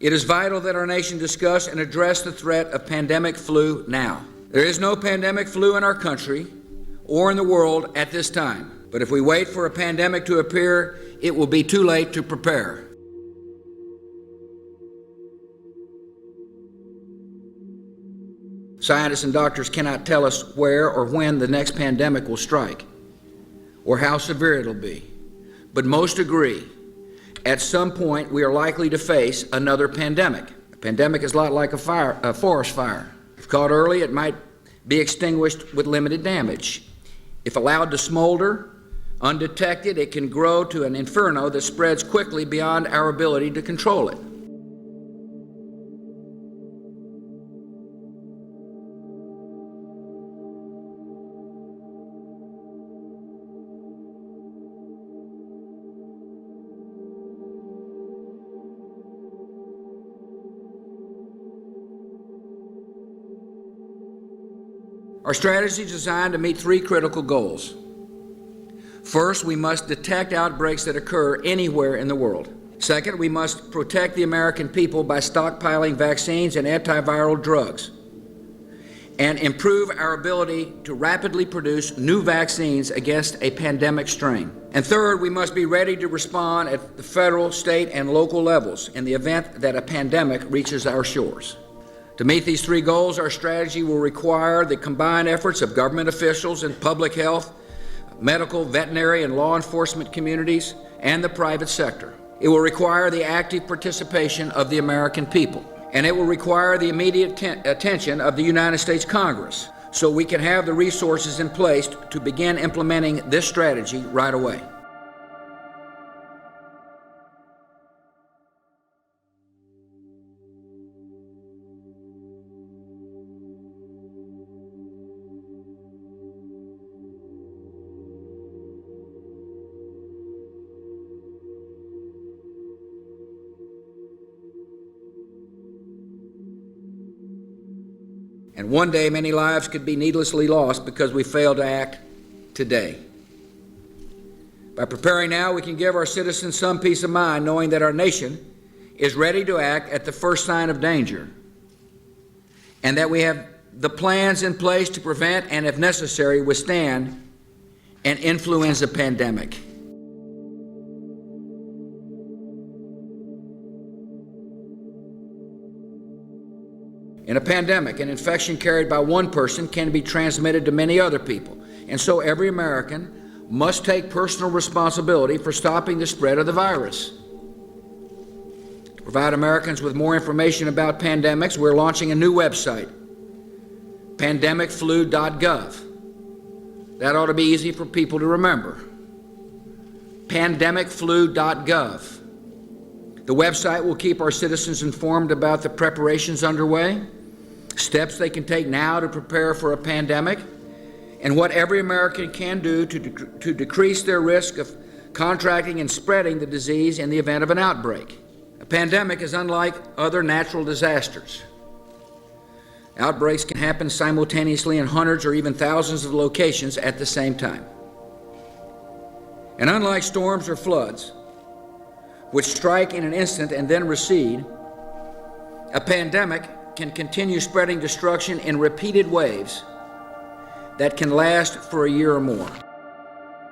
It is vital that our nation discuss and address the threat of pandemic flu now. There is no pandemic flu in our country or in the world at this time. But if we wait for a pandemic to appear, it will be too late to prepare. Scientists and doctors cannot tell us where or when the next pandemic will strike or how severe it'll be. But most agree, at some point we are likely to face another pandemic. A pandemic is a lot like a forest fire. If caught early, it might be extinguished with limited damage. If allowed to smolder, undetected, it can grow to an inferno that spreads quickly beyond our ability to control it. Our strategy is designed to meet three critical goals. First, we must detect outbreaks that occur anywhere in the world. Second, we must protect the American people by stockpiling vaccines and antiviral drugs and improve our ability to rapidly produce new vaccines against a pandemic strain. And third, we must be ready to respond at the federal, state, and local levels in the event that a pandemic reaches our shores. To meet these three goals, our strategy will require the combined efforts of government officials and public health, medical, veterinary, and law enforcement communities, and the private sector. It will require the active participation of the American people, and it will require the immediate attention of the United States Congress so we can have the resources in place to begin implementing this strategy right away. And one day, many lives could be needlessly lost because we failed to act today. By preparing now, we can give our citizens some peace of mind knowing that our nation is ready to act at the first sign of danger, and that we have the plans in place to prevent and, if necessary, withstand an influenza pandemic. In a pandemic, an infection carried by one person can be transmitted to many other people, and so every American must take personal responsibility for stopping the spread of the virus. To provide Americans with more information about pandemics, we're launching a new website, pandemicflu.gov. That ought to be easy for people to remember. Pandemicflu.gov. The website will keep our citizens informed about the preparations underway, steps they can take now to prepare for a pandemic, and what every American can do to decrease their risk of contracting and spreading the disease in the event of an outbreak. A pandemic is unlike other natural disasters. Outbreaks can happen simultaneously in hundreds or even thousands of locations at the same time. And unlike storms or floods, which strike in an instant and then recede, a pandemic can continue spreading destruction in repeated waves that can last for a year or more.